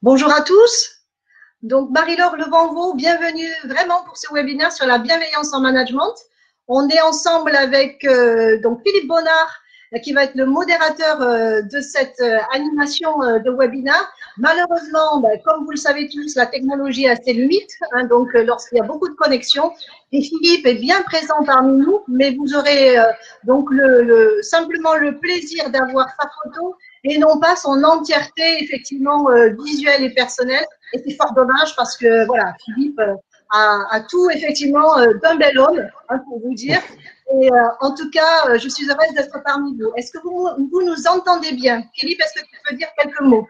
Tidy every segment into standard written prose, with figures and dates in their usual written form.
Bonjour à tous. Donc, Marie-Laure Levanvaux, bienvenue vraiment pour ce webinaire sur la bienveillance en management. On est ensemble avec donc Philippe Bonnard, qui va être le modérateur de cette animation de webinaire. Malheureusement, comme vous le savez tous, la technologie a ses limites, hein, donc lorsqu'il y a beaucoup de connexions. Et Philippe est bien présent parmi nous, mais vous aurez donc simplement le plaisir d'avoir sa photo et non pas son entièreté, effectivement, visuelle et personnelle. Et c'est fort dommage parce que, voilà, Philippe a tout, effectivement, d'un bel homme, hein, pour vous dire. Et en tout cas, je suis heureuse d'être parmi vous. Est-ce que vous nous entendez bien? Philippe, est-ce que tu peux dire quelques mots?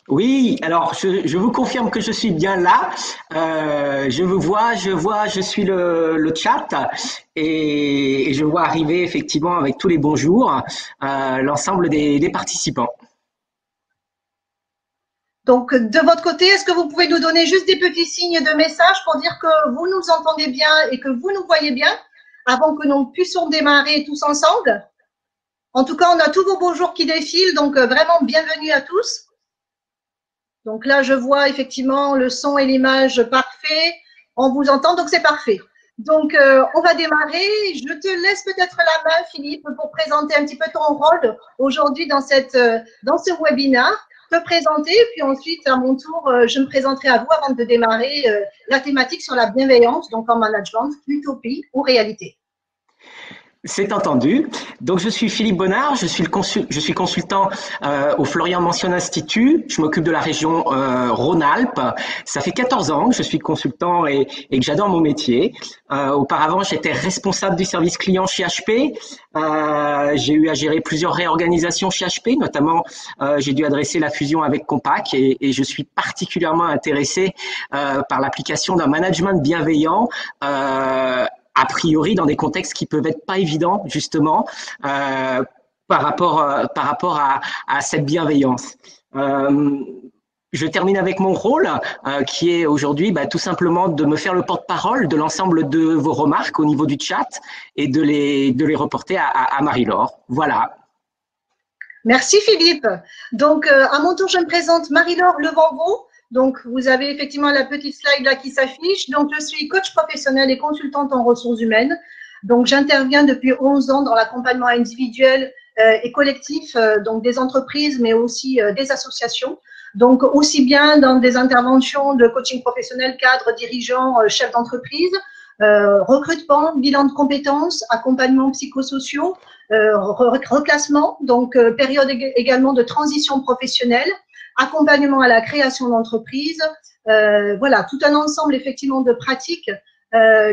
Oui, alors je vous confirme que je suis bien là. Je vous vois, je suis le chat et je vois arriver effectivement avec tous les bonjours l'ensemble des participants. Donc, de votre côté, est-ce que vous pouvez nous donner juste des petits signes de message pour dire que vous nous entendez bien et que vous nous voyez bien avant que nous puissions démarrer tous ensemble? En tout cas, on a tous vos beaux jours qui défilent, donc vraiment bienvenue à tous. Donc là, je vois effectivement le son et l'image parfait. On vous entend, donc c'est parfait. Donc, on va démarrer. Je te laisse peut-être la main, Philippe, pour présenter un petit peu ton rôle aujourd'hui dans ce webinaire, te présenter, puis ensuite, à mon tour, je me présenterai à vous avant de démarrer la thématique sur la bienveillance, donc en management, utopie ou réalité. C'est entendu. Donc, je suis Philippe Bonnard, je suis consultant au Florian Mention Institut. Je m'occupe de la région Rhône-Alpes. Ça fait 14 ans que je suis consultant et que j'adore mon métier. Auparavant, j'étais responsable du service client chez HP. J'ai eu à gérer plusieurs réorganisations chez HP, notamment j'ai dû adresser la fusion avec Compaq et je suis particulièrement intéressé par l'application d'un management bienveillant a priori dans des contextes qui peuvent être pas évidents justement par rapport à cette bienveillance. Euh, je termine avec mon rôle qui est aujourd'hui tout simplement de me faire le porte-parole de l'ensemble de vos remarques au niveau du chat et de les reporter à Marie-Laure. Voilà. Merci Philippe. Donc, à mon tour, je me présente Marie-Laure Levanvaux. Donc, vous avez effectivement la petite slide là qui s'affiche. Donc, je suis coach professionnel et consultante en ressources humaines. Donc, j'interviens depuis 11 ans dans l'accompagnement individuel et collectif, donc des entreprises, mais aussi des associations. Donc, aussi bien dans des interventions de coaching professionnel, cadre, dirigeant, chef d'entreprise, recrutement, bilan de compétences, accompagnement psychosociaux, reclassement, donc période également de transition professionnelle, accompagnement à la création d'entreprise, voilà, tout un ensemble effectivement de pratiques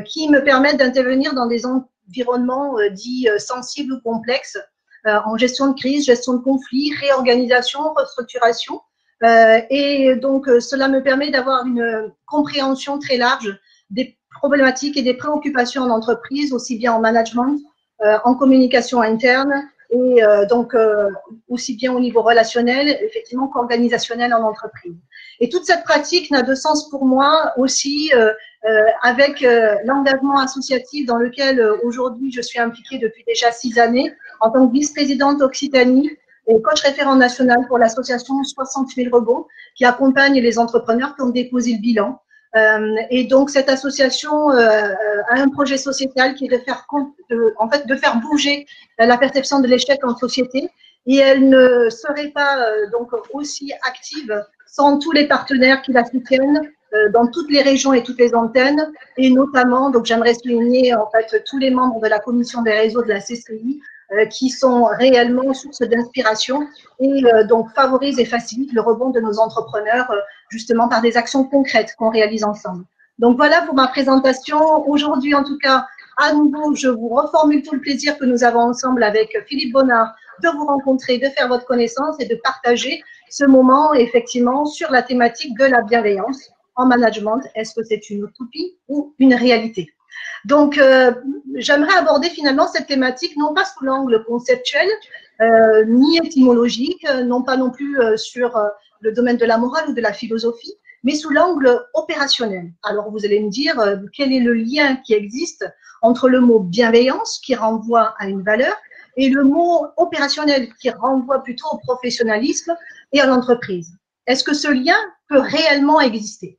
qui me permettent d'intervenir dans des environnements dits sensibles ou complexes, en gestion de crise, gestion de conflits, réorganisation, restructuration. Et donc, cela me permet d'avoir une compréhension très large des problématiques et des préoccupations en entreprise, aussi bien en management, en communication interne et donc aussi bien au niveau relationnel, effectivement, qu'organisationnel en entreprise. Et toute cette pratique n'a de sens pour moi aussi avec l'engagement associatif dans lequel aujourd'hui je suis impliquée depuis déjà 6 années en tant que vice-présidente Occitanie et coach référent national pour l'association 60 000 rebonds qui accompagne les entrepreneurs qui ont déposé le bilan. Et donc, cette association a un projet sociétal qui est de faire bouger la perception de l'échec en société. Et elle ne serait pas donc aussi active sans tous les partenaires qui la soutiennent dans toutes les régions et toutes les antennes. Et notamment, donc j'aimerais souligner en fait tous les membres de la commission des réseaux de la CCI qui sont réellement source d'inspiration et donc favorisent et facilitent le rebond de nos entrepreneurs justement par des actions concrètes qu'on réalise ensemble. Donc voilà pour ma présentation. Aujourd'hui, en tout cas, à nouveau, je vous reformule tout le plaisir que nous avons ensemble avec Philippe Bonnard de vous rencontrer, de faire votre connaissance et de partager ce moment effectivement sur la thématique de la bienveillance en management. Est-ce que c'est une utopie ou une réalité? Donc, j'aimerais aborder finalement cette thématique non pas sous l'angle conceptuel, ni étymologique, non pas non plus sur le domaine de la morale ou de la philosophie, mais sous l'angle opérationnel. Alors, vous allez me dire quel est le lien qui existe entre le mot bienveillance, qui renvoie à une valeur, et le mot opérationnel, qui renvoie plutôt au professionnalisme et à l'entreprise. Est-ce que ce lien peut réellement exister?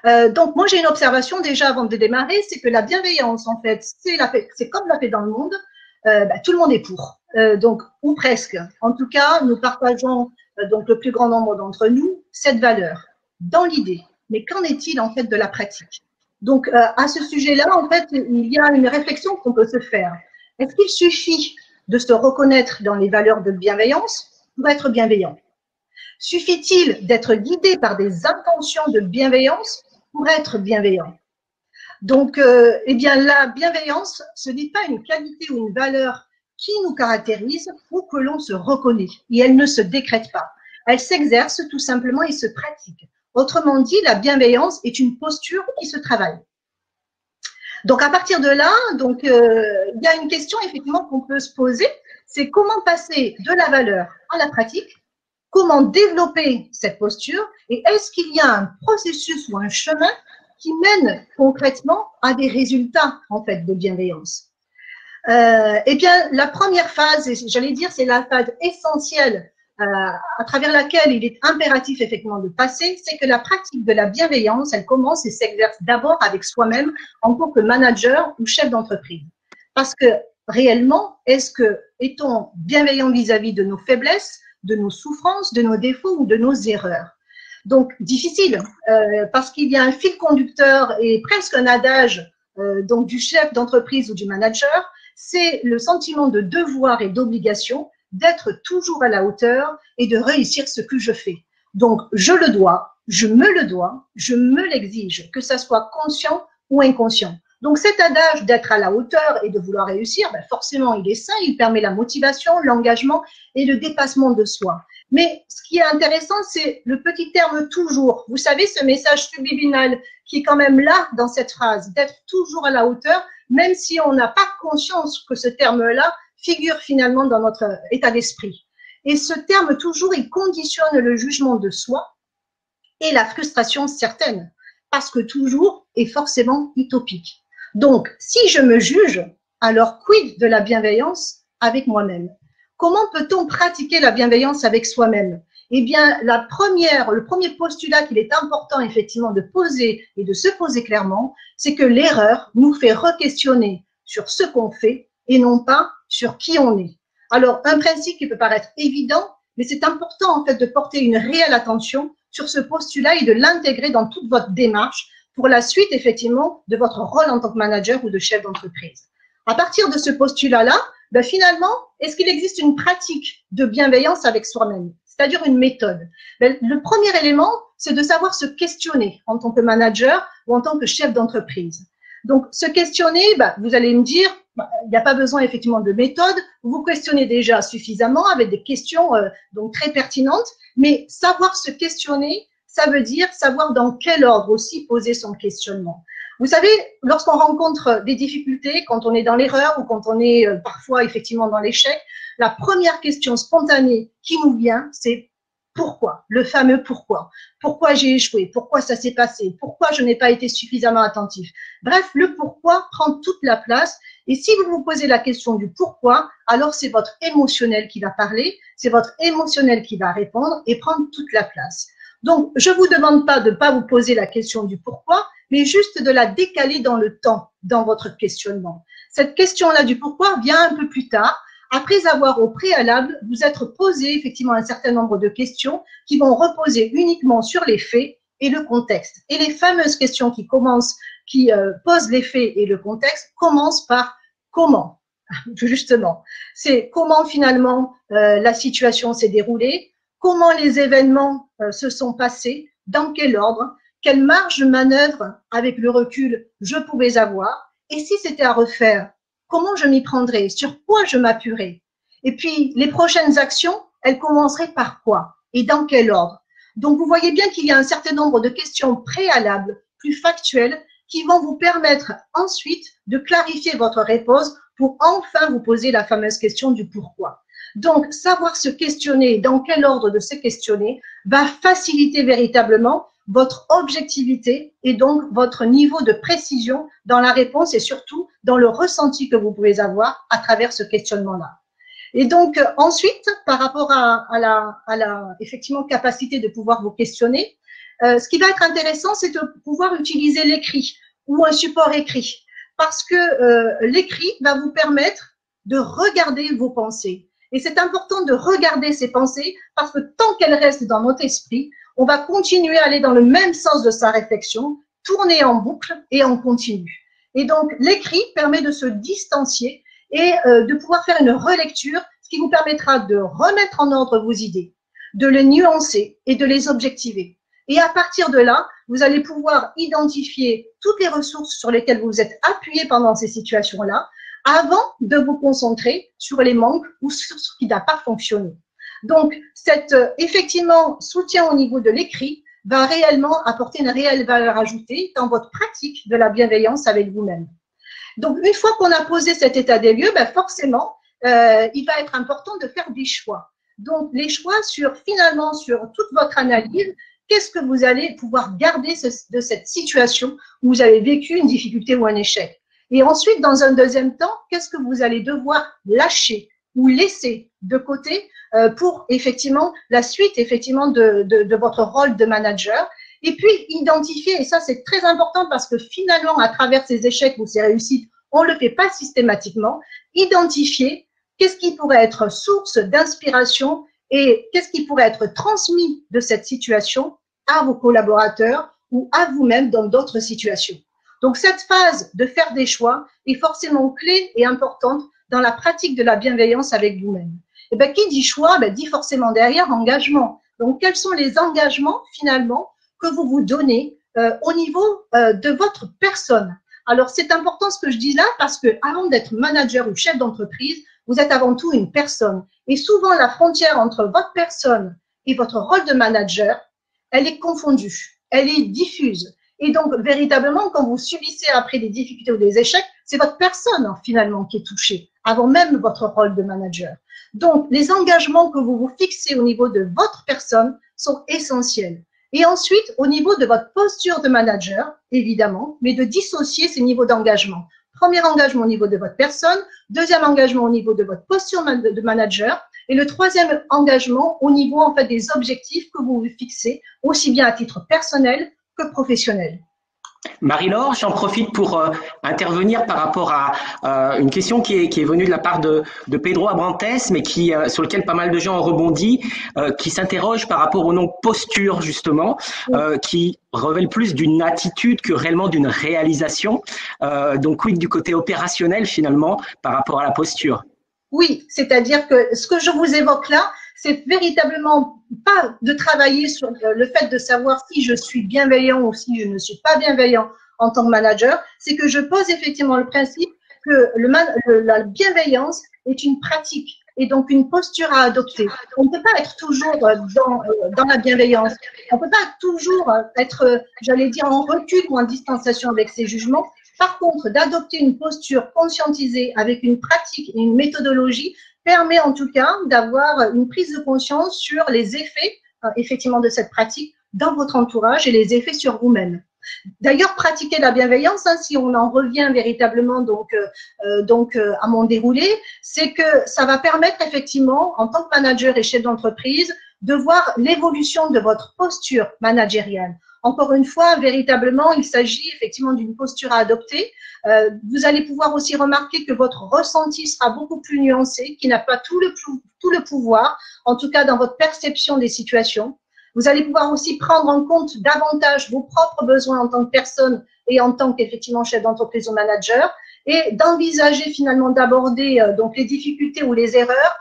Donc, moi, j'ai une observation déjà avant de démarrer, c'est que la bienveillance, en fait, c'est comme la paix dans le monde, tout le monde est pour. Donc, ou presque. En tout cas, nous partageons, donc le plus grand nombre d'entre nous, cette valeur, dans l'idée. Mais qu'en est-il, en fait, de la pratique? Donc, à ce sujet-là, en fait, il y a une réflexion qu'on peut se faire. Est-ce qu'il suffit de se reconnaître dans les valeurs de bienveillance pour être bienveillant? Suffit-il d'être guidé par des intentions de bienveillance pour être bienveillant? Donc, eh bien, la bienveillance, ce n'est pas une qualité ou une valeur qui nous caractérise ou que l'on se reconnaît. Et elle ne se décrète pas. Elle s'exerce tout simplement et se pratique. Autrement dit, la bienveillance est une posture qui se travaille. Donc, à partir de là, donc, il y a une question effectivement qu'on peut se poser, c'est comment passer de la valeur à la pratique, comment développer cette posture et est-ce qu'il y a un processus ou un chemin qui mène concrètement à des résultats en fait de bienveillance? Eh bien, la première phase, j'allais dire, c'est la phase essentielle à travers laquelle il est impératif effectivement de passer, c'est que la pratique de la bienveillance, elle commence et s'exerce d'abord avec soi-même en tant que manager ou chef d'entreprise. Parce que réellement, est-on bienveillant vis-à-vis de nos faiblesses, de nos souffrances, de nos défauts ou de nos erreurs? Donc, difficile, parce qu'il y a un fil conducteur et presque un adage donc du chef d'entreprise ou du manager, c'est le sentiment de devoir et d'obligation d'être toujours à la hauteur et de réussir ce que je fais. Donc, je le dois, je me l'exige, que ça soit conscient ou inconscient. Donc, cet adage d'être à la hauteur et de vouloir réussir, forcément, il est sain, il permet la motivation, l'engagement et le dépassement de soi. Mais ce qui est intéressant, c'est le petit terme « toujours ». Vous savez, ce message subliminal qui est quand même là dans cette phrase, d'être toujours à la hauteur, même si on n'a pas conscience que ce terme-là figure finalement dans notre état d'esprit. Et ce terme « toujours », il conditionne le jugement de soi et la frustration certaine, parce que « toujours » est forcément utopique. Donc, si je me juge, alors quid de la bienveillance avec moi-même? Comment peut-on pratiquer la bienveillance avec soi-même? Eh bien, le premier postulat qu'il est important effectivement de poser et de se poser clairement, c'est que l'erreur nous fait re-questionner sur ce qu'on fait et non pas sur qui on est. Alors, un principe qui peut paraître évident, mais c'est important en fait de porter une réelle attention sur ce postulat et de l'intégrer dans toute votre démarche pour la suite effectivement de votre rôle en tant que manager ou de chef d'entreprise. À partir de ce postulat-là, finalement, est-ce qu'il existe une pratique de bienveillance avec soi-même, c'est-à-dire une méthode? Le premier élément, c'est de savoir se questionner en tant que manager ou en tant que chef d'entreprise. Donc, se questionner, vous allez me dire, il n'y a pas besoin effectivement de méthode, vous questionnez déjà suffisamment avec des questions donc très pertinentes, mais savoir se questionner, ça veut dire savoir dans quel ordre aussi poser son questionnement. Vous savez, lorsqu'on rencontre des difficultés, quand on est dans l'erreur ou quand on est parfois effectivement dans l'échec, la première question spontanée qui nous vient, c'est pourquoi? Le fameux pourquoi. Pourquoi j'ai échoué? Pourquoi ça s'est passé? Pourquoi je n'ai pas été suffisamment attentif? Bref, le pourquoi prend toute la place. Et si vous vous posez la question du pourquoi, alors c'est votre émotionnel qui va parler, c'est votre émotionnel qui va répondre et prendre toute la place. Donc, je ne vous demande pas de ne pas vous poser la question du pourquoi, mais juste de la décaler dans le temps, dans votre questionnement. Cette question-là du pourquoi vient un peu plus tard, après avoir au préalable vous être posé effectivement un certain nombre de questions qui vont reposer uniquement sur les faits et le contexte. Et les fameuses questions qui posent les faits et le contexte commencent par comment, justement. C'est comment finalement la situation s'est déroulée, comment les événements se sont passés, dans quel ordre, quelle marge de manœuvre avec le recul je pouvais avoir, et si c'était à refaire, comment je m'y prendrais, sur quoi je m'appuierais. Et puis, les prochaines actions, elles commenceraient par quoi et dans quel ordre. Donc, vous voyez bien qu'il y a un certain nombre de questions préalables, plus factuelles, qui vont vous permettre ensuite de clarifier votre réponse pour enfin vous poser la fameuse question du pourquoi. Donc, savoir se questionner, dans quel ordre de se questionner, va faciliter véritablement votre objectivité et donc votre niveau de précision dans la réponse et surtout dans le ressenti que vous pouvez avoir à travers ce questionnement-là. Et donc, ensuite, par rapport à la effectivement capacité de pouvoir vous questionner, ce qui va être intéressant, c'est de pouvoir utiliser l'écrit ou un support écrit. Parce que l'écrit va vous permettre de regarder vos pensées. Et c'est important de regarder ces pensées parce que tant qu'elles restent dans notre esprit, on va continuer à aller dans le même sens de sa réflexion, tourner en boucle et en continu. Et donc, l'écrit permet de se distancier et de pouvoir faire une relecture, ce qui vous permettra de remettre en ordre vos idées, de les nuancer et de les objectiver. Et à partir de là, vous allez pouvoir identifier toutes les ressources sur lesquelles vous êtes appuyé pendant ces situations-là, avant de vous concentrer sur les manques ou sur ce qui n'a pas fonctionné. Donc, cet effectivement soutien au niveau de l'écrit va réellement apporter une réelle valeur ajoutée dans votre pratique de la bienveillance avec vous-même. Donc, une fois qu'on a posé cet état des lieux, ben forcément, il va être important de faire des choix. Donc, les choix finalement sur toute votre analyse, qu'est-ce que vous allez pouvoir garder de cette situation où vous avez vécu une difficulté ou un échec? Et ensuite, dans un deuxième temps, qu'est-ce que vous allez devoir lâcher ou laisser de côté pour effectivement la suite effectivement de votre rôle de manager? Et puis, identifier, et ça c'est très important parce que finalement, à travers ces échecs ou ces réussites, on ne le fait pas systématiquement, identifier qu'est-ce qui pourrait être source d'inspiration et qu'est-ce qui pourrait être transmis de cette situation à vos collaborateurs ou à vous-même dans d'autres situations. Donc, cette phase de faire des choix est forcément clé et importante dans la pratique de la bienveillance avec vous-même. Et bien, qui dit choix, dit forcément derrière engagement. Donc, quels sont les engagements finalement que vous vous donnez au niveau de votre personne? Alors, c'est important ce que je dis là parce que avant d'être manager ou chef d'entreprise, vous êtes avant tout une personne. Et souvent, la frontière entre votre personne et votre rôle de manager, elle est confondue, elle est diffuse. Et donc, véritablement, quand vous subissez après des difficultés ou des échecs, c'est votre personne finalement qui est touchée, avant même votre rôle de manager. Donc, les engagements que vous vous fixez au niveau de votre personne sont essentiels. Et ensuite, au niveau de votre posture de manager, évidemment, mais de dissocier ces niveaux d'engagement. Premier engagement au niveau de votre personne, deuxième engagement au niveau de votre posture de manager, et le troisième engagement au niveau en fait des objectifs que vous vous fixez, aussi bien à titre personnel que professionnel. Marie-Laure, j'en profite pour intervenir par rapport à une question qui est venue de la part de Pedro Abrantes, mais sur lequel pas mal de gens ont rebondi, qui s'interroge par rapport au nom posture, justement, qui révèle plus d'une attitude que réellement d'une réalisation. Donc, quid du côté opérationnel, finalement, par rapport à la posture? Oui, c'est-à-dire que ce que je vous évoque là, c'est véritablement pas de travailler sur le fait de savoir si je suis bienveillant ou si je ne suis pas bienveillant en tant que manager, c'est que je pose effectivement le principe que la bienveillance est une pratique et donc une posture à adopter. On ne peut pas être toujours dans la bienveillance. On ne peut pas toujours être, j'allais dire, en recul ou en distanciation avec ses jugements. Par contre, d'adopter une posture conscientisée avec une pratique et une méthodologie permet en tout cas d'avoir une prise de conscience sur les effets effectivement de cette pratique dans votre entourage et les effets sur vous-même. D'ailleurs, pratiquer la bienveillance, si on en revient véritablement à mon déroulé, c'est que ça va permettre effectivement, en tant que manager et chef d'entreprise, de voir l'évolution de votre posture managériale. Encore une fois, véritablement, il s'agit effectivement d'une posture à adopter. Vous allez pouvoir aussi remarquer que votre ressenti sera beaucoup plus nuancé, qui n'a pas tout le pouvoir, en tout cas dans votre perception des situations. Vous allez pouvoir aussi prendre en compte davantage vos propres besoins en tant que personne et en tant qu'effectivement chef d'entreprise ou manager, et d'envisager finalement d'aborder donc les difficultés ou les erreurs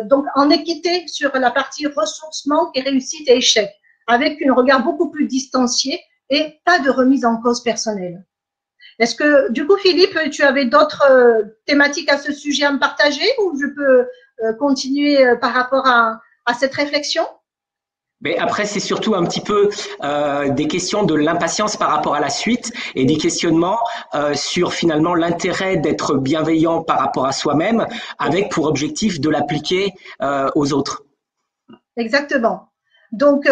donc en équité sur la partie ressources, manques et réussite et échec, avec un regard beaucoup plus distancié et pas de remise en cause personnelle. Est-ce que, du coup, Philippe, tu avais d'autres thématiques à ce sujet à me partager ou je peux continuer par rapport à cette réflexion? Mais après, c'est surtout un petit peu des questions de l'impatience par rapport à la suite et des questionnements sur finalement l'intérêt d'être bienveillant par rapport à soi-même avec pour objectif de l'appliquer aux autres. Exactement. Donc,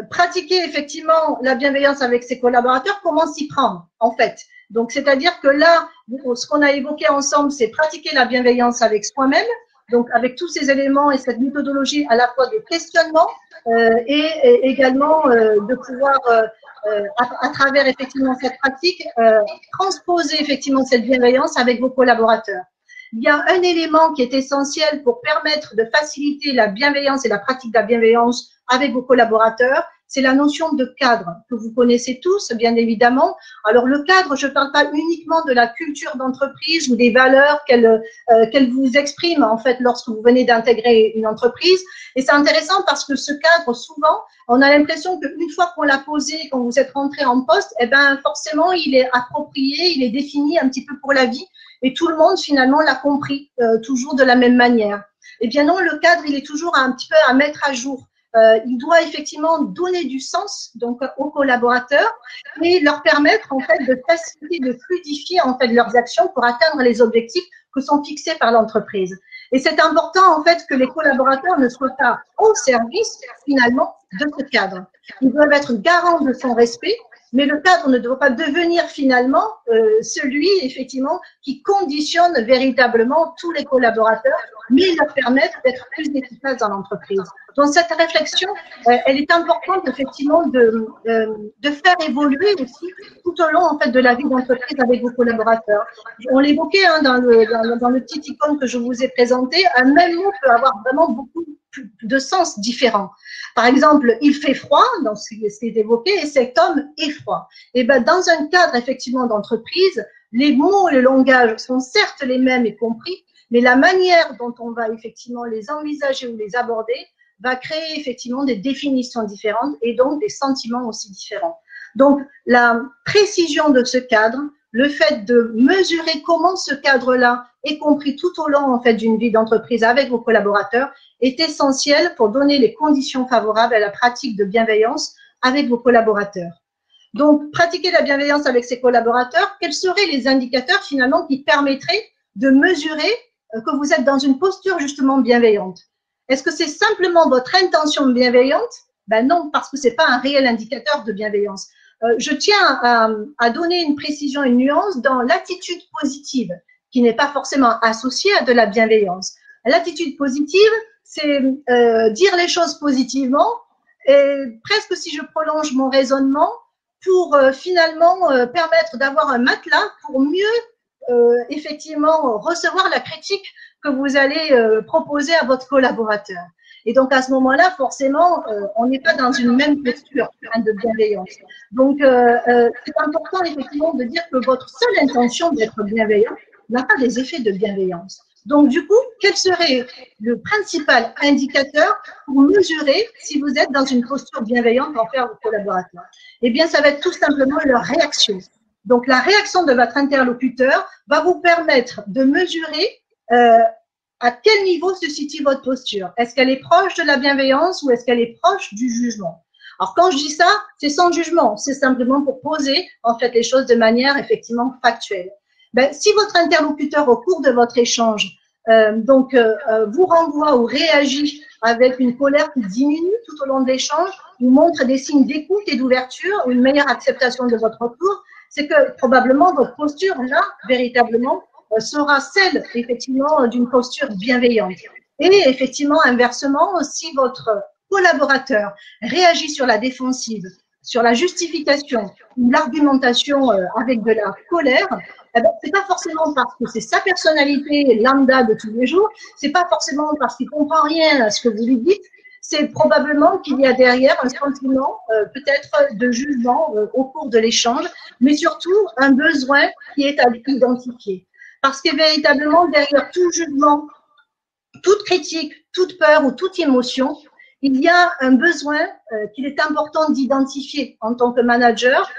pratiquer effectivement la bienveillance avec ses collaborateurs, comment s'y prendre en fait? Donc, c'est-à-dire que là, ce qu'on a évoqué ensemble, c'est pratiquer la bienveillance avec soi-même. Donc, avec tous ces éléments et cette méthodologie à la fois de questionnement et également de pouvoir, à travers effectivement cette pratique, transposer effectivement cette bienveillance avec vos collaborateurs. Il y a un élément qui est essentiel pour permettre de faciliter la bienveillance et la pratique de la bienveillance avec vos collaborateurs, c'est la notion de cadre que vous connaissez tous, bien évidemment. Alors, le cadre, je ne parle pas uniquement de la culture d'entreprise ou des valeurs qu'elle vous exprime, en fait, lorsque vous venez d'intégrer une entreprise. Et c'est intéressant parce que ce cadre, souvent, on a l'impression qu'une fois qu'on l'a posé, quand vous êtes rentré en poste, eh ben, forcément, il est approprié, il est défini un petit peu pour la vie. Et tout le monde, finalement, l'a compris, toujours de la même manière. Eh bien non, le cadre, il est toujours un petit peu à mettre à jour. Il doit effectivement donner du sens donc aux collaborateurs et leur permettre en fait de faciliter, de fluidifier en fait leurs actions pour atteindre les objectifs que sont fixés par l'entreprise. Et c'est important en fait que les collaborateurs ne soient pas au service finalement de ce cadre. Ils doivent être garants de son respect, mais le cadre ne doit pas devenir finalement celui effectivement qui conditionne véritablement tous les collaborateurs, mais leur permettre d'être plus efficaces dans l'entreprise. Donc cette réflexion, elle est importante effectivement de faire évoluer aussi tout au long en fait de la vie d'entreprise avec vos collaborateurs. On l'évoquait hein, dans le petit icône que je vous ai présenté, un même mot peut avoir vraiment beaucoup de sens différents. Par exemple, il fait froid, donc ce qui est évoqué, et cet homme est froid. Et ben dans un cadre effectivement d'entreprise, les mots et le langage sont certes les mêmes et compris, mais la manière dont on va effectivement les envisager ou les aborder va créer effectivement des définitions différentes et donc des sentiments aussi différents. Donc, la précision de ce cadre, le fait de mesurer comment ce cadre-là est compris tout au long en fait d'une vie d'entreprise avec vos collaborateurs est essentiel pour donner les conditions favorables à la pratique de bienveillance avec vos collaborateurs. Donc, pratiquer la bienveillance avec ses collaborateurs, quels seraient les indicateurs finalement qui permettraient de mesurer que vous êtes dans une posture justement bienveillante? Est-ce que c'est simplement votre intention bienveillante? Ben non, parce que ce n'est pas un réel indicateur de bienveillance. Je tiens à donner une précision, une nuance dans l'attitude positive, qui n'est pas forcément associée à de la bienveillance. L'attitude positive, c'est dire les choses positivement, et presque si je prolonge mon raisonnement, pour finalement permettre d'avoir un matelas pour mieux effectivement recevoir la critique que vous allez proposer à votre collaborateur. Et donc, à ce moment-là, forcément, on n'est pas dans une même posture de bienveillance. Donc, c'est important, effectivement, de dire que votre seule intention d'être bienveillant n'a pas des effets de bienveillance. Donc, du coup, quel serait le principal indicateur pour mesurer si vous êtes dans une posture bienveillante envers vos collaborateurs? Eh bien, ça va être tout simplement leur réaction. Donc, la réaction de votre interlocuteur va vous permettre de mesurer à quel niveau se situe votre posture. Est-ce qu'elle est proche de la bienveillance ou est-ce qu'elle est proche du jugement? Alors, quand je dis ça, c'est sans jugement. C'est simplement pour poser, en fait, les choses de manière, effectivement, factuelle. Ben, si votre interlocuteur, au cours de votre échange, vous renvoie ou réagit avec une colère qui diminue tout au long de l'échange, vous montre des signes d'écoute et d'ouverture ou une meilleure acceptation de votre retour, c'est que probablement votre posture, là, véritablement, sera celle, effectivement, d'une posture bienveillante. Et effectivement, inversement, si votre collaborateur réagit sur la défensive, sur la justification ou l'argumentation avec de la colère, eh ben, c'est pas forcément parce que c'est sa personnalité lambda de tous les jours, c'est pas forcément parce qu'il comprend rien à ce que vous lui dites, c'est probablement qu'il y a derrière un sentiment peut-être de jugement au cours de l'échange, mais surtout un besoin qui est à identifier. Parce que véritablement, derrière tout jugement, toute critique, toute peur ou toute émotion, il y a un besoin qu'il est important d'identifier en tant que manager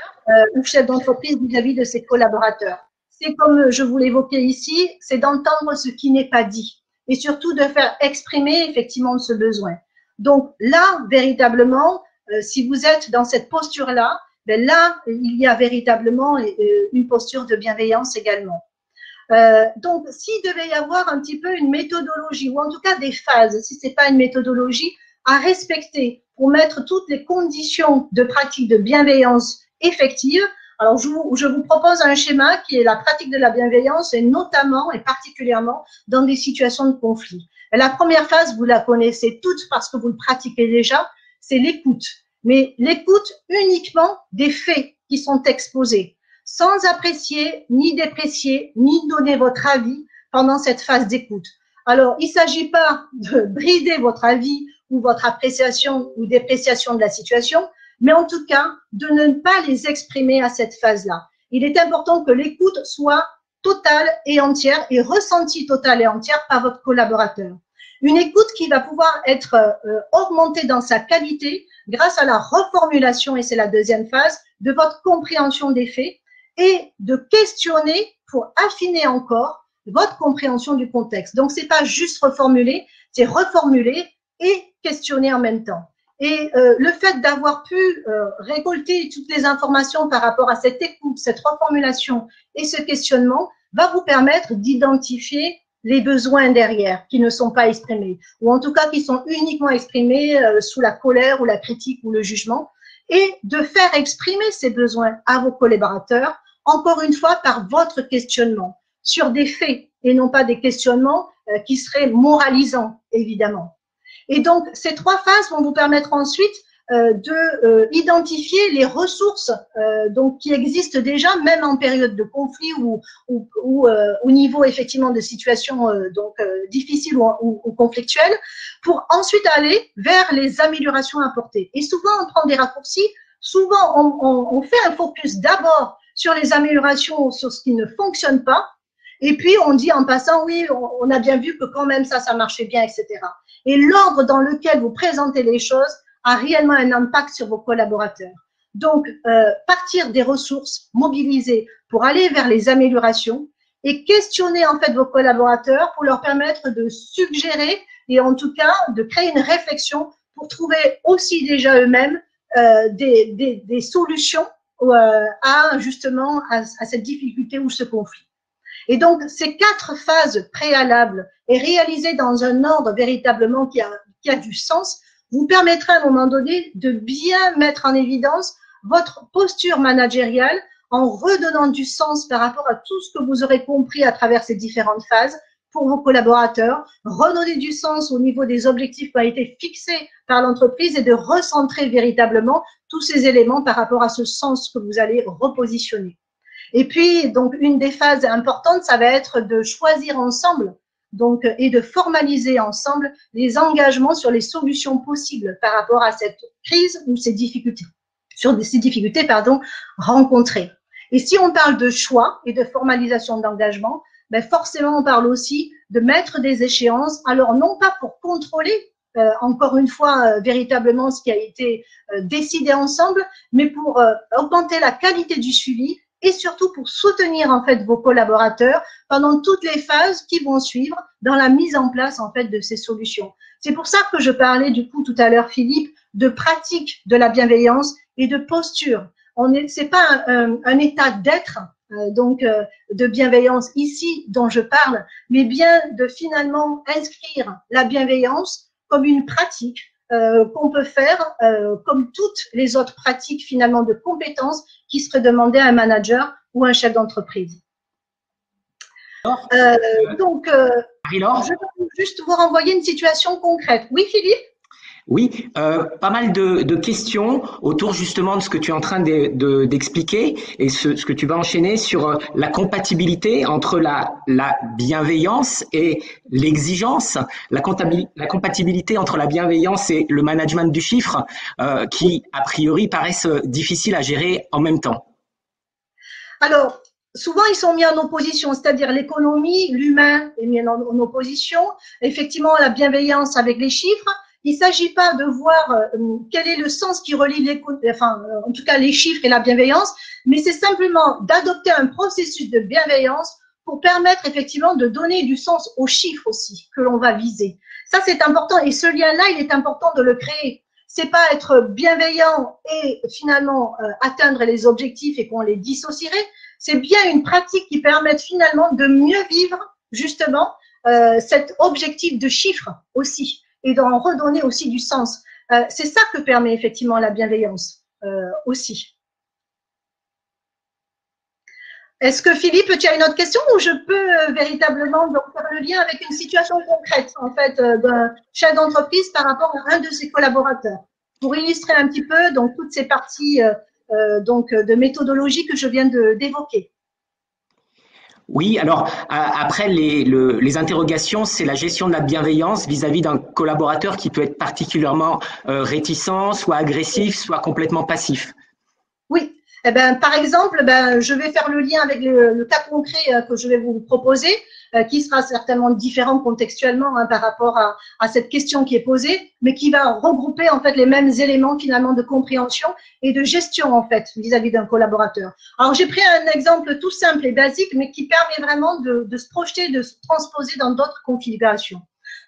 ou chef d'entreprise vis-à-vis de ses collaborateurs. C'est comme je vous l'évoquais ici, c'est d'entendre ce qui n'est pas dit et surtout de faire exprimer effectivement ce besoin. Donc là, véritablement, si vous êtes dans cette posture-là, ben là, il y a véritablement une posture de bienveillance également. Donc, s'il devait y avoir un petit peu une méthodologie, ou en tout cas des phases, si ce n'est pas une méthodologie, à respecter pour mettre toutes les conditions de pratique de bienveillance effective, alors je vous propose un schéma qui est la pratique de la bienveillance et notamment et particulièrement dans des situations de conflit. La première phase, vous la connaissez toutes parce que vous le pratiquez déjà, c'est l'écoute. Mais l'écoute uniquement des faits qui sont exposés, sans apprécier, ni déprécier, ni donner votre avis pendant cette phase d'écoute. Alors, il ne s'agit pas de brider votre avis ou votre appréciation ou dépréciation de la situation, mais en tout cas, de ne pas les exprimer à cette phase-là. Il est important que l'écoute soit totale et entière et ressentie totale et entière par votre collaborateur. Une écoute qui va pouvoir être augmentée dans sa qualité grâce à la reformulation, et c'est la deuxième phase, de votre compréhension des faits et de questionner pour affiner encore votre compréhension du contexte. Donc, c'est pas juste reformuler, c'est reformuler et questionner en même temps. Et le fait d'avoir pu récolter toutes les informations par rapport à cette écoute, cette reformulation et ce questionnement va vous permettre d'identifier les besoins derrière qui ne sont pas exprimés, ou en tout cas qui sont uniquement exprimés sous la colère ou la critique ou le jugement, et de faire exprimer ces besoins à vos collaborateurs, encore une fois par votre questionnement, sur des faits et non pas des questionnements qui seraient moralisants, évidemment. Et donc, ces trois phases vont vous permettre ensuite identifier les ressources donc qui existent déjà, même en période de conflit ou au niveau effectivement de situations difficiles ou conflictuelles, pour ensuite aller vers les améliorations apportées. Et souvent, on prend des raccourcis, souvent, on fait un focus d'abord sur les améliorations, sur ce qui ne fonctionne pas, et puis on dit en passant, oui, on a bien vu que quand même ça marchait bien, etc. Et l'ordre dans lequel vous présentez les choses a réellement un impact sur vos collaborateurs. Donc, partir des ressources mobilisées pour aller vers les améliorations et questionner en fait vos collaborateurs pour leur permettre de suggérer et en tout cas de créer une réflexion pour trouver aussi déjà eux-mêmes des solutions à justement à cette difficulté ou ce conflit. Et donc, ces quatre phases préalables et réalisées dans un ordre véritablement qui a du sens, vous permettra à un moment donné de bien mettre en évidence votre posture managériale en redonnant du sens par rapport à tout ce que vous aurez compris à travers ces différentes phases pour vos collaborateurs, redonner du sens au niveau des objectifs qui ont été fixés par l'entreprise et de recentrer véritablement tous ces éléments par rapport à ce sens que vous allez repositionner. Et puis, donc, une des phases importantes, ça va être de choisir ensemble donc, et de formaliser ensemble les engagements sur les solutions possibles par rapport à cette crise ou ces difficultés, rencontrées. Et si on parle de choix et de formalisation d'engagement, ben forcément, on parle aussi de mettre des échéances, alors non pas pour contrôler, encore une fois, véritablement ce qui a été décidé ensemble, mais pour augmenter la qualité du suivi et surtout pour soutenir en fait vos collaborateurs pendant toutes les phases qui vont suivre dans la mise en place en fait de ces solutions. C'est pour ça que je parlais du coup tout à l'heure, Philippe, de pratique de la bienveillance et de posture. C'est pas un état d'être de bienveillance ici dont je parle, mais bien de finalement inscrire la bienveillance comme une pratique qu'on peut faire comme toutes les autres pratiques finalement de compétences qui seraient demandées à un manager ou un chef d'entreprise. Marie-Laure, je vais juste vous renvoyer une situation concrète. Oui, Philippe? Oui, pas mal de questions autour justement de ce que tu es en train d'expliquer et ce que tu vas enchaîner sur la compatibilité entre la bienveillance et l'exigence, la compatibilité entre la bienveillance et le management du chiffre qui, a priori, paraissent difficiles à gérer en même temps. Alors, souvent, ils sont mis en opposition, c'est-à-dire l'économie, l'humain est mis en opposition, effectivement, la bienveillance avec les chiffres. Il ne s'agit pas de voir quel est le sens qui relie en tout cas les chiffres et la bienveillance, mais c'est simplement d'adopter un processus de bienveillance pour permettre effectivement de donner du sens aux chiffres aussi que l'on va viser. Ça, c'est important et ce lien-là, il est important de le créer. C'est pas être bienveillant et finalement atteindre les objectifs et qu'on les dissocierait. C'est bien une pratique qui permet finalement de mieux vivre justement cet objectif de chiffre aussi et d'en redonner aussi du sens. C'est ça que permet effectivement la bienveillance aussi. Est-ce que Philippe, tu as une autre question ou je peux véritablement donc, faire le lien avec une situation concrète en fait d'un chef d'entreprise par rapport à un de ses collaborateurs pour illustrer un petit peu donc toutes ces parties donc de méthodologie que je viens d'évoquer. Oui, alors après les interrogations, c'est la gestion de la bienveillance vis-à-vis d'un collaborateur qui peut être particulièrement réticent, soit agressif, soit complètement passif. Oui, eh ben, par exemple, ben, je vais faire le lien avec le cas concret que je vais vous proposer, qui sera certainement différent contextuellement par rapport à cette question qui est posée, mais qui va regrouper en fait les mêmes éléments finalement de compréhension et de gestion en fait vis-à-vis d'un collaborateur. Alors j'ai pris un exemple tout simple et basique, mais qui permet vraiment de se projeter, de se transposer dans d'autres configurations.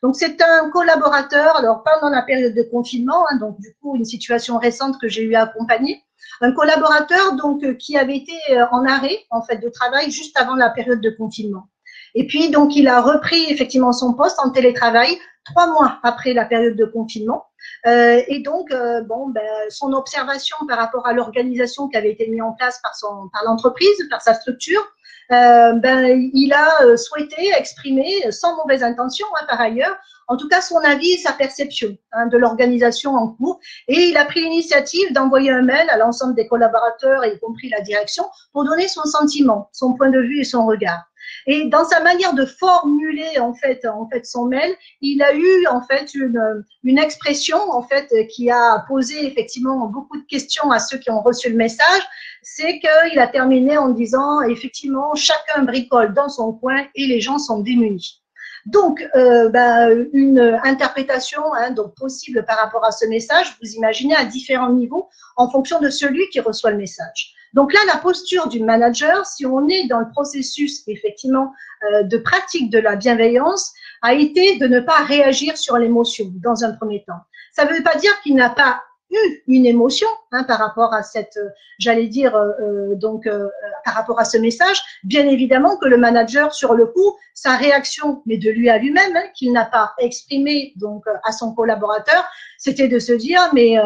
Donc c'est un collaborateur, alors pendant la période de confinement, donc du coup une situation récente que j'ai eu à accompagner. Un collaborateur donc qui avait été en arrêt en fait de travail juste avant la période de confinement. Et puis donc il a repris effectivement son poste en télétravail 3 mois après la période de confinement. Et donc bon ben son observation par rapport à l'organisation qui avait été mise en place par l'entreprise, par sa structure, ben il a souhaité exprimer sans mauvaise intention par ailleurs en tout cas son avis et sa perception de l'organisation en cours. Et il a pris l'initiative d'envoyer un mail à l'ensemble des collaborateurs, y compris la direction, pour donner son sentiment, son point de vue et son regard. Et dans sa manière de formuler en fait son mail, il a eu en fait une expression en fait qui a posé effectivement beaucoup de questions à ceux qui ont reçu le message. C'est qu'il a terminé en disant effectivement chacun bricole dans son coin et les gens sont démunis. Donc, une interprétation donc possible par rapport à ce message, vous imaginez à différents niveaux en fonction de celui qui reçoit le message. Donc là, la posture du manager, si on est dans le processus effectivement de pratique de la bienveillance, a été de ne pas réagir sur l'émotion dans un premier temps. Ça ne veut pas dire qu'il n'a pas eu une émotion par rapport à cette, j'allais dire, par rapport à ce message. Bien évidemment que le manager, sur le coup, sa réaction, mais de lui à lui-même, qu'il n'a pas exprimé donc à son collaborateur, c'était de se dire mais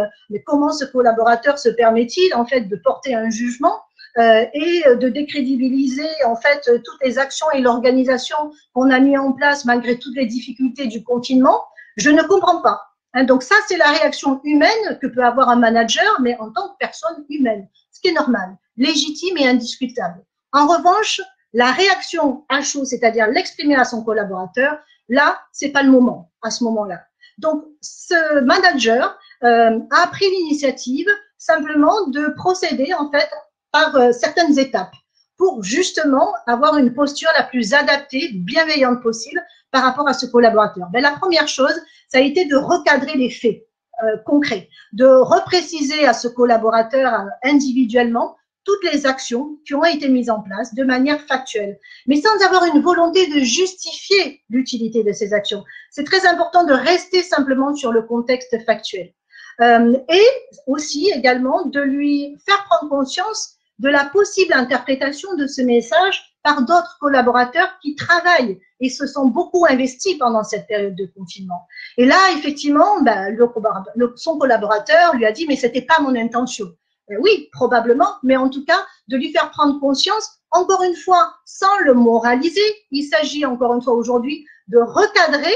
comment ce collaborateur se permet-il en fait de porter un jugement et de décrédibiliser en fait toutes les actions et l'organisation qu'on a mis en place malgré toutes les difficultés du confinement. Je ne comprends pas. Donc ça, c'est la réaction humaine que peut avoir un manager, mais en tant que personne humaine, ce qui est normal, légitime et indiscutable. En revanche, la réaction à chaud, c'est-à-dire l'exprimer à son collaborateur, là, c'est pas le moment, à ce moment-là. Donc, ce manager a pris l'initiative simplement de procéder en fait par certaines étapes pour justement avoir une posture la plus adaptée, bienveillante possible par rapport à ce collaborateur. Ben, la première chose, ça a été de recadrer les faits concrets, de repréciser à ce collaborateur individuellement toutes les actions qui ont été mises en place de manière factuelle, mais sans avoir une volonté de justifier l'utilité de ces actions. C'est très important de rester simplement sur le contexte factuel. Et aussi également de lui faire prendre conscience de la possible interprétation de ce message par d'autres collaborateurs qui travaillent et se sont beaucoup investis pendant cette période de confinement. Et là, effectivement, son collaborateur lui a dit « mais c'était pas mon intention ». Oui, probablement, mais en tout cas, de lui faire prendre conscience, encore une fois, sans le moraliser. Il s'agit encore une fois aujourd'hui de recadrer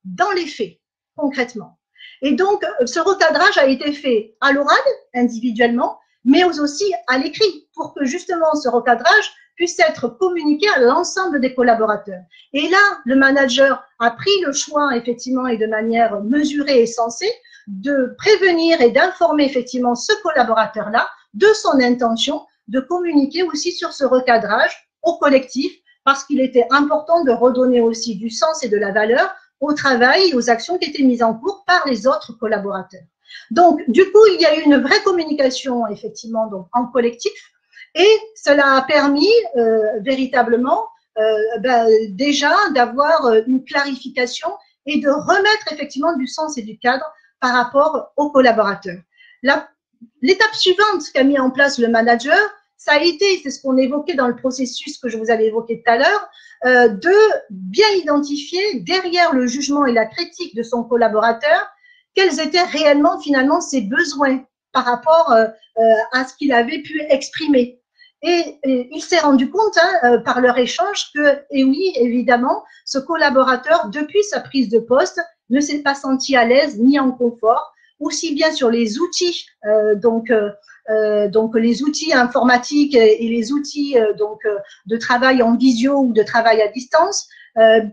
dans les faits, concrètement. Et donc, ce recadrage a été fait à l'oral, individuellement, mais aussi à l'écrit, pour que justement ce recadrage puisse être communiqué à l'ensemble des collaborateurs. Et là, le manager a pris le choix, effectivement, et de manière mesurée et sensée, de prévenir et d'informer effectivement ce collaborateur-là de son intention de communiquer aussi sur ce recadrage au collectif, parce qu'il était important de redonner aussi du sens et de la valeur au travail et aux actions qui étaient mises en cours par les autres collaborateurs. Donc, du coup, il y a eu une vraie communication, effectivement, donc, en collectif, et cela a permis véritablement déjà d'avoir une clarification et de remettre effectivement du sens et du cadre par rapport aux collaborateurs. L'étape suivante qu'a mis en place le manager, ça a été, c'est ce qu'on évoquait dans le processus que je vous avais évoqué tout à l'heure, de bien identifier derrière le jugement et la critique de son collaborateur quels étaient réellement finalement ses besoins par rapport à ce qu'il avait pu exprimer. Et il s'est rendu compte par leur échange que, et oui, évidemment, ce collaborateur, depuis sa prise de poste, ne s'est pas senti à l'aise ni en confort, aussi bien sur les outils, donc les outils informatiques et les outils de travail en visio ou de travail à distance,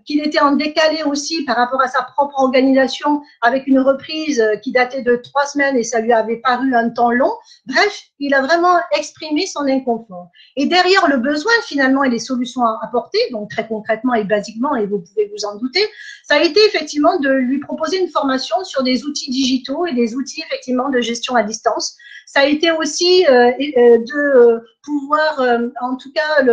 qu'il était en décalé aussi par rapport à sa propre organisation avec une reprise qui datait de 3 semaines et ça lui avait paru un temps long. Bref, il a vraiment exprimé son inconfort. Et derrière le besoin finalement et les solutions apportées, donc très concrètement et basiquement, et vous pouvez vous en douter, ça a été effectivement de lui proposer une formation sur des outils digitaux et des outils effectivement de gestion à distance. Ça a été aussi de pouvoir, en tout cas,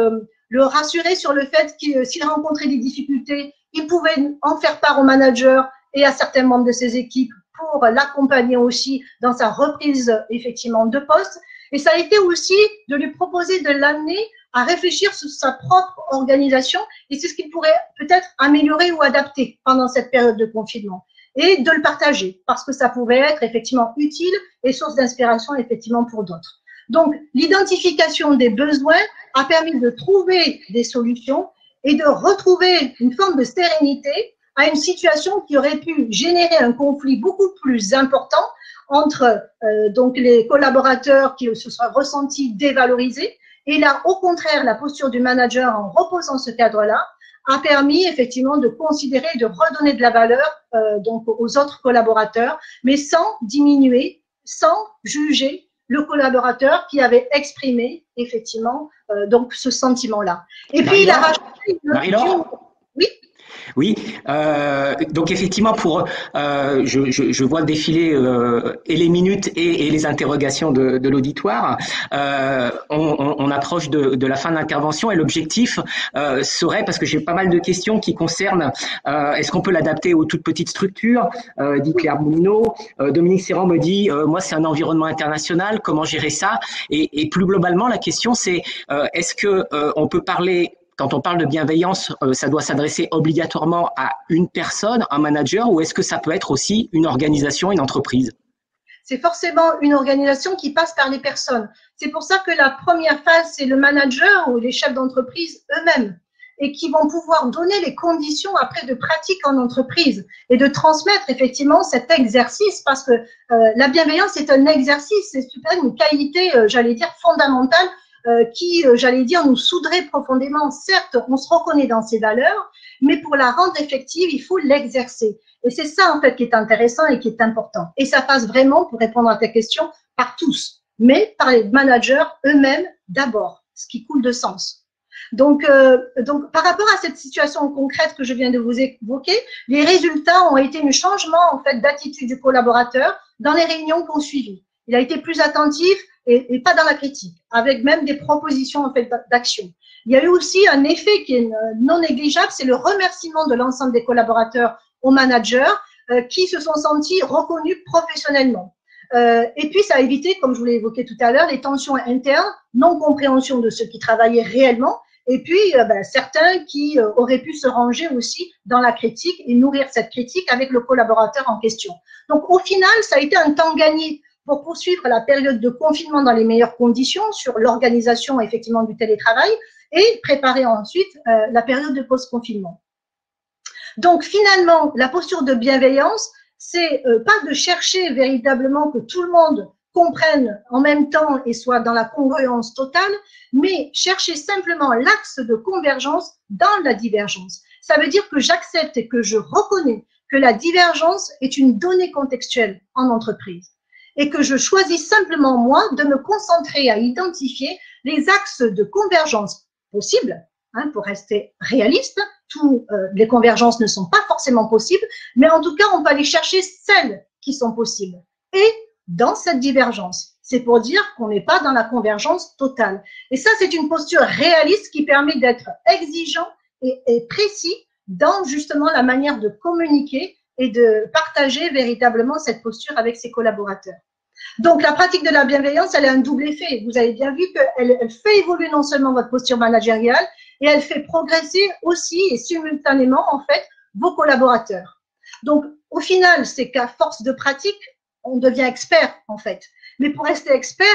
le rassurer sur le fait que s'il rencontrait des difficultés, il pouvait en faire part au manager et à certains membres de ses équipes pour l'accompagner aussi dans sa reprise effectivement de poste. Et ça a été aussi de lui proposer de l'amener à réfléchir sur sa propre organisation et c'est ce qu'il pourrait peut-être améliorer ou adapter pendant cette période de confinement et de le partager parce que ça pouvait être effectivement utile et source d'inspiration effectivement pour d'autres. Donc, l'identification des besoins a permis de trouver des solutions et de retrouver une forme de sérénité à une situation qui aurait pu générer un conflit beaucoup plus important entre donc les collaborateurs qui se seraient ressentis dévalorisés. Et là, au contraire, la posture du manager en reposant ce cadre-là a permis effectivement de considérer, de redonner de la valeur donc aux autres collaborateurs, mais sans diminuer, sans juger le collaborateur qui avait exprimé effectivement donc ce sentiment-là. Et puis il a rajouté oui. Oui, donc effectivement, je vois défiler et les minutes et les interrogations de l'auditoire. On approche de la fin de l'intervention et l'objectif serait, parce que j'ai pas mal de questions qui concernent, est-ce qu'on peut l'adapter aux toutes petites structures, dit Claire Moulineau. Dominique Serran me dit, moi c'est un environnement international, comment gérer ça? Et plus globalement, la question c'est, est-ce que on peut parler quand on parle de bienveillance, ça doit s'adresser obligatoirement à une personne, un manager, ou est-ce que ça peut être aussi une organisation, une entreprise? C'est forcément une organisation qui passe par les personnes. C'est pour ça que la première phase, c'est le manager ou les chefs d'entreprise eux-mêmes et qui vont pouvoir donner les conditions après de pratique en entreprise et de transmettre effectivement cet exercice parce que la bienveillance est un exercice, c'est une qualité, j'allais dire, fondamentale qui, j'allais dire, nous souderait profondément. Certes, on se reconnaît dans ses valeurs, mais pour la rendre effective, il faut l'exercer. Et c'est ça, en fait, qui est intéressant et qui est important. Et ça passe vraiment, pour répondre à ta question, par tous, mais par les managers eux-mêmes d'abord, ce qui coule de sens. Donc, par rapport à cette situation concrète que je viens de vous évoquer, les résultats ont été un changement, en fait, d'attitude du collaborateur dans les réunions qu'on suivit. Il a été plus attentif et pas dans la critique, avec même des propositions en fait d'action. Il y a eu aussi un effet qui est non négligeable, c'est le remerciement de l'ensemble des collaborateurs aux managers qui se sont sentis reconnus professionnellement. Et puis, ça a évité, comme je vous l'ai évoqué tout à l'heure, les tensions internes, non-compréhension de ceux qui travaillaient réellement, et puis certains qui auraient pu se ranger aussi dans la critique et nourrir cette critique avec le collaborateur en question. Donc, au final, ça a été un temps gagné pour poursuivre la période de confinement dans les meilleures conditions sur l'organisation effectivement du télétravail et préparer ensuite la période de post-confinement. Donc finalement, la posture de bienveillance, c'est pas de chercher véritablement que tout le monde comprenne en même temps et soit dans la congruence totale, mais chercher simplement l'axe de convergence dans la divergence. Ça veut dire que j'accepte et que je reconnais que la divergence est une donnée contextuelle en entreprise et que je choisis simplement, moi, de me concentrer à identifier les axes de convergence possibles, pour rester réaliste. Toutes les convergences ne sont pas forcément possibles, mais en tout cas, on peut aller chercher celles qui sont possibles. Et dans cette divergence, c'est pour dire qu'on n'est pas dans la convergence totale. Et ça, c'est une posture réaliste qui permet d'être exigeant et précis dans justement la manière de communiquer et de partager véritablement cette posture avec ses collaborateurs. Donc, la pratique de la bienveillance, elle a un double effet. Vous avez bien vu qu'elle fait évoluer non seulement votre posture managériale, et elle fait progresser aussi et simultanément, en fait, vos collaborateurs. Donc, au final, c'est qu'à force de pratique, on devient expert, en fait. Mais pour rester expert,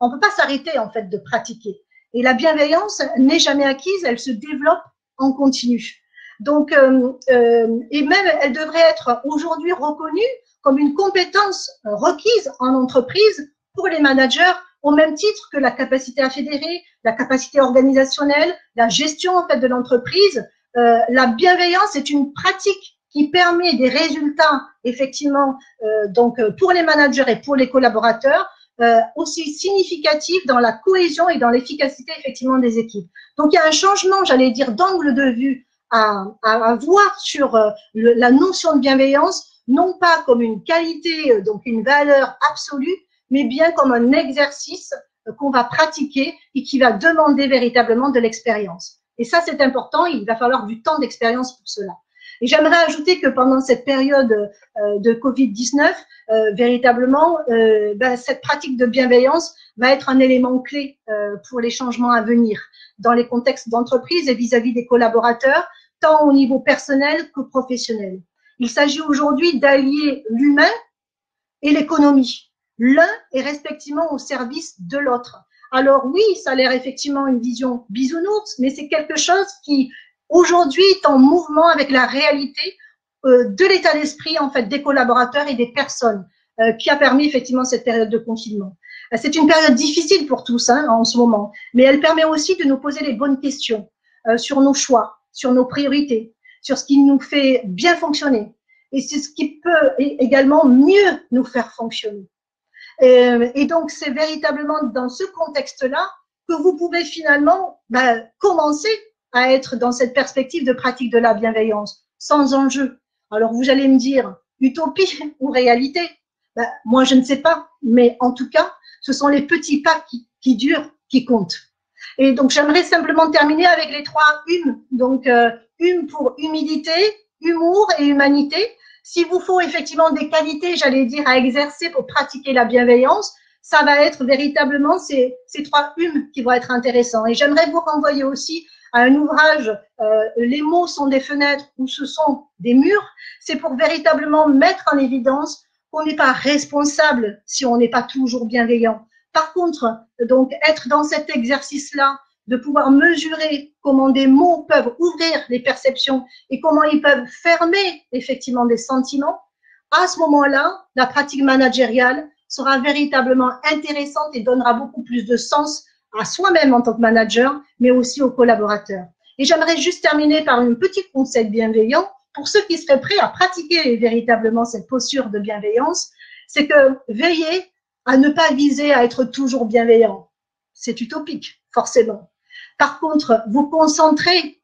on ne peut pas s'arrêter, en fait, de pratiquer. Et la bienveillance n'est jamais acquise, elle se développe en continu. Donc, et même, elle devrait être aujourd'hui reconnue comme une compétence requise en entreprise pour les managers, au même titre que la capacité à fédérer, la capacité organisationnelle, la gestion en fait de l'entreprise. La bienveillance est une pratique qui permet des résultats effectivement donc pour les managers et pour les collaborateurs aussi significatifs dans la cohésion et dans l'efficacité effectivement des équipes. Donc il y a un changement, j'allais dire, d'angle de vue à voir sur la notion de bienveillance, non pas comme une qualité, donc une valeur absolue, mais bien comme un exercice qu'on va pratiquer et qui va demander véritablement de l'expérience. Et ça, c'est important, il va falloir du temps d'expérience pour cela. Et j'aimerais ajouter que pendant cette période de Covid-19, véritablement, cette pratique de bienveillance va être un élément clé pour les changements à venir dans les contextes d'entreprise et vis-à-vis des collaborateurs, tant au niveau personnel que professionnel. Il s'agit aujourd'hui d'allier l'humain et l'économie. L'un est respectivement au service de l'autre. Alors oui, ça a l'air effectivement une vision bisounours, mais c'est quelque chose qui aujourd'hui est en mouvement avec la réalité de l'état d'esprit en fait des collaborateurs et des personnes qui a permis effectivement cette période de confinement. C'est une période difficile pour tous en ce moment, mais elle permet aussi de nous poser les bonnes questions sur nos choix, sur nos priorités, sur ce qui nous fait bien fonctionner et c'est ce qui peut également mieux nous faire fonctionner. Et donc, c'est véritablement dans ce contexte-là que vous pouvez finalement commencer à être dans cette perspective de pratique de la bienveillance, sans enjeu. Alors, vous allez me dire, utopie ou réalité? Moi, je ne sais pas, mais en tout cas, ce sont les petits pas qui durent, qui comptent. Et donc, j'aimerais simplement terminer avec les 3 HUM. Donc, HUM pour humilité, humour et humanité. S'il vous faut effectivement des qualités, j'allais dire, à exercer pour pratiquer la bienveillance, ça va être véritablement ces 3 HUM qui vont être intéressants. Et j'aimerais vous renvoyer aussi à un ouvrage, Les mots sont des fenêtres ou ce sont des murs. C'est pour véritablement mettre en évidence qu'on n'est pas responsable si on n'est pas toujours bienveillant. Par contre, donc, être dans cet exercice-là, de pouvoir mesurer comment des mots peuvent ouvrir les perceptions et comment ils peuvent fermer effectivement des sentiments, à ce moment-là, la pratique managériale sera véritablement intéressante et donnera beaucoup plus de sens à soi-même en tant que manager, mais aussi aux collaborateurs. Et j'aimerais juste terminer par un petit conseil bienveillant pour ceux qui seraient prêts à pratiquer véritablement cette posture de bienveillance, c'est que veillez à ne pas viser à être toujours bienveillant. C'est utopique, forcément. Par contre, vous concentrer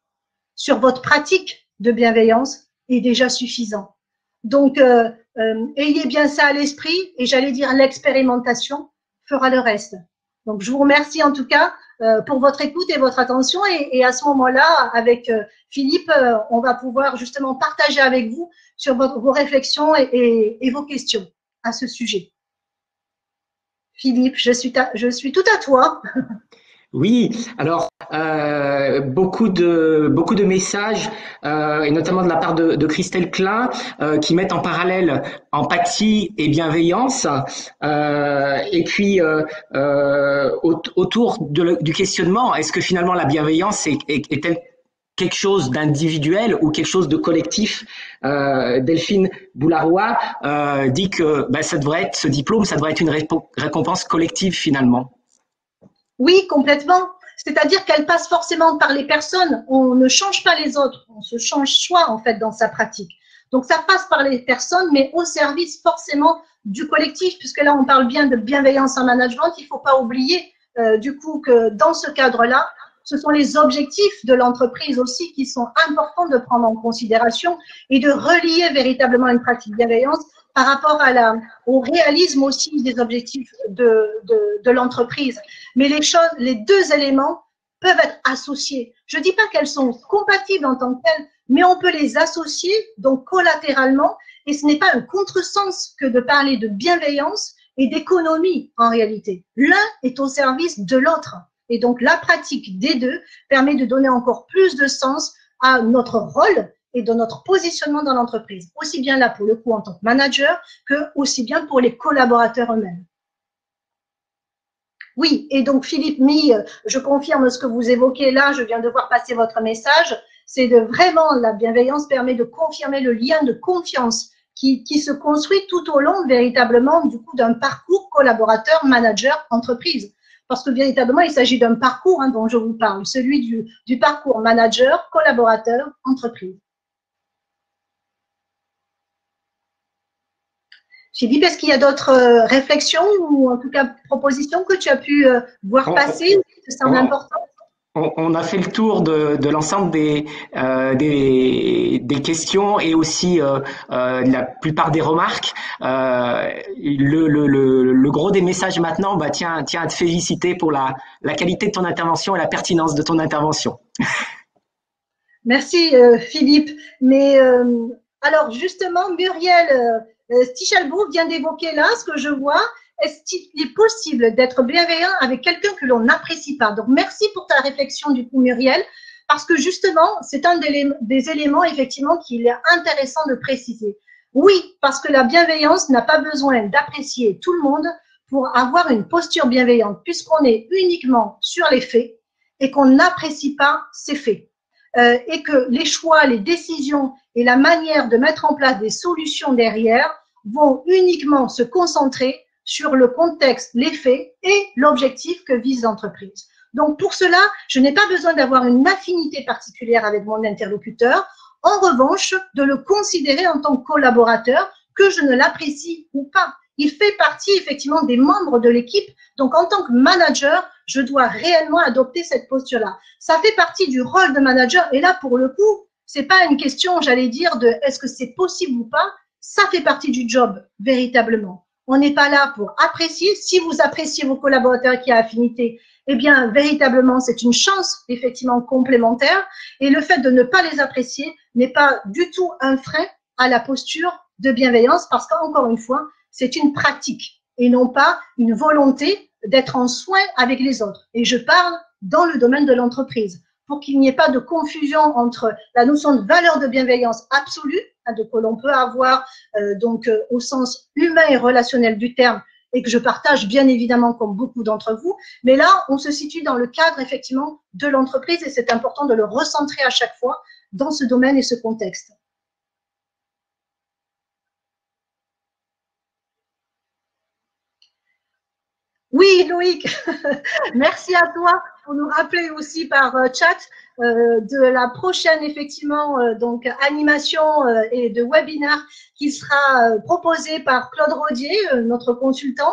sur votre pratique de bienveillance est déjà suffisant. Donc, ayez bien ça à l'esprit et j'allais dire l'expérimentation fera le reste. Donc, je vous remercie en tout cas pour votre écoute et votre attention et à ce moment-là, avec Philippe, on va pouvoir justement partager avec vous sur vos réflexions et vos questions à ce sujet. Philippe, je suis tout à toi. Oui, alors beaucoup de messages et notamment de la part de Christelle Klein qui mettent en parallèle empathie et bienveillance et puis autour du questionnement, est-ce que finalement la bienveillance est-elle quelque chose d'individuel ou quelque chose de collectif? Delphine Boularoua dit que ça devrait être, ce diplôme, ça devrait être une récompense collective finalement. Oui, complètement. C'est-à-dire qu'elle passe forcément par les personnes. On ne change pas les autres, on se change soi en fait dans sa pratique. Donc ça passe par les personnes, mais au service forcément du collectif, puisque là on parle bien de bienveillance en management. Il ne faut pas oublier du coup que dans ce cadre-là, ce sont les objectifs de l'entreprise aussi qui sont importants de prendre en considération et de relier véritablement une pratique bienveillance par rapport au réalisme aussi des objectifs de l'entreprise. Mais les 2 éléments peuvent être associés. Je ne dis pas qu'elles sont compatibles en tant que telles, mais on peut les associer, donc collatéralement, et ce n'est pas un contresens que de parler de bienveillance et d'économie en réalité. L'un est au service de l'autre. Et donc, la pratique des 2 permet de donner encore plus de sens à notre rôle et de notre positionnement dans l'entreprise, aussi bien là pour le coup en tant que manager que aussi bien pour les collaborateurs eux-mêmes. Oui, et donc Philippe Mi, je confirme ce que vous évoquez là, je viens de voir passer votre message, c'est de vraiment, la bienveillance permet de confirmer le lien de confiance qui se construit tout au long véritablement du coup d'un parcours collaborateur, manager, entreprise. Parce que véritablement, il s'agit d'un parcours dont je vous parle, celui du parcours manager, collaborateur, entreprise. Philippe, est-ce qu'il y a d'autres réflexions ou en tout cas propositions que tu as pu voir passer qui te semblent importantes? On a fait le tour de l'ensemble des questions et aussi de la plupart des remarques. Le gros des messages maintenant, tiens à te féliciter pour la qualité de ton intervention et la pertinence de ton intervention. Merci Philippe. Mais alors justement, Muriel Stichalbo vient d'évoquer là ce que je vois. Est-ce qu'il est possible d'être bienveillant avec quelqu'un que l'on n'apprécie pas? Donc merci pour ta réflexion du coup Muriel, parce que justement c'est un des éléments effectivement qu'il est intéressant de préciser. Oui, parce que la bienveillance n'a pas besoin d'apprécier tout le monde pour avoir une posture bienveillante, puisqu'on est uniquement sur les faits et qu'on n'apprécie pas ces faits. Et que les choix, les décisions et la manière de mettre en place des solutions derrière vont uniquement se concentrer sur le contexte, les faits et l'objectif que vise l'entreprise. Donc pour cela, je n'ai pas besoin d'avoir une affinité particulière avec mon interlocuteur. En revanche, de le considérer en tant que collaborateur, que je ne l'apprécie ou pas. Il fait partie effectivement des membres de l'équipe. Donc en tant que manager, je dois réellement adopter cette posture-là. Ça fait partie du rôle de manager. Et là, pour le coup, c'est pas une question, j'allais dire, de est-ce que c'est possible ou pas. Ça fait partie du job, véritablement. On n'est pas là pour apprécier. Si vous appréciez vos collaborateurs qui ont affinité, eh bien, véritablement, c'est une chance, effectivement, complémentaire. Et le fait de ne pas les apprécier n'est pas du tout un frein à la posture de bienveillance parce qu'encore une fois, c'est une pratique et non pas une volonté d'être en soin avec les autres. Et je parle dans le domaine de l'entreprise pour qu'il n'y ait pas de confusion entre la notion de valeur de bienveillance absolue, que l'on peut avoir au sens humain et relationnel du terme, et que je partage bien évidemment comme beaucoup d'entre vous, mais là, on se situe dans le cadre effectivement de l'entreprise et c'est important de le recentrer à chaque fois dans ce domaine et ce contexte. Oui, Loïc, merci à toi pour nous rappeler aussi par chat de la prochaine effectivement animation et de webinaire qui sera proposé par Claude Rodier, notre consultant,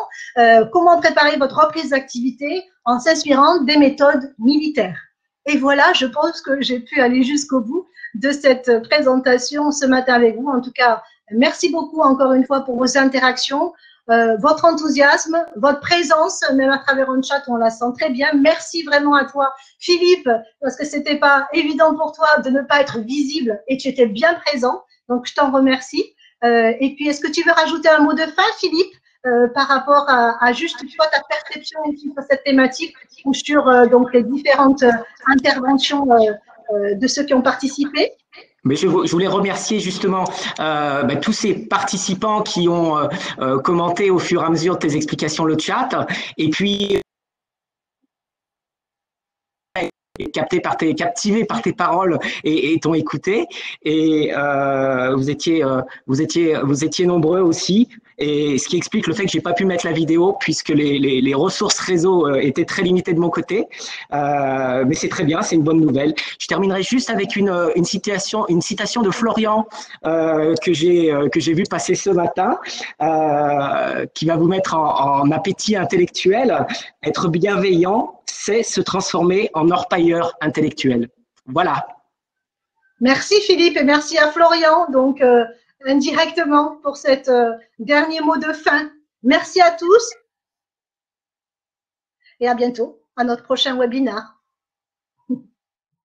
comment préparer votre reprise d'activité en s'inspirant des méthodes militaires. Et voilà, je pense que j'ai pu aller jusqu'au bout de cette présentation ce matin avec vous. En tout cas, merci beaucoup encore une fois pour vos interactions. Votre enthousiasme, votre présence, même à travers un chat, on la sent très bien. Merci vraiment à toi, Philippe, parce que c'était pas évident pour toi de ne pas être visible et tu étais bien présent. Donc, je t'en remercie. Et puis, est-ce que tu veux rajouter un mot de fin, Philippe, par rapport à juste toi, ta perception sur cette thématique ou sur donc les différentes interventions de ceux qui ont participé? Mais je voulais remercier justement tous ces participants qui ont commenté au fur et à mesure de tes explications le chat. Et puis, captivé par tes paroles et t'ont écouté. Et vous étiez nombreux aussi. Et ce qui explique le fait que j'ai pas pu mettre la vidéo puisque les ressources réseau étaient très limitées de mon côté. Mais c'est très bien, c'est une bonne nouvelle. Je terminerai juste avec une citation de Florian que j'ai vu passer ce matin, qui va vous mettre en appétit intellectuel. Être bienveillant, c'est se transformer en orpailleur intellectuel. Voilà. Merci Philippe et merci à Florian, donc indirectement pour cet dernier mot de fin. Merci à tous et à bientôt à notre prochain webinaire.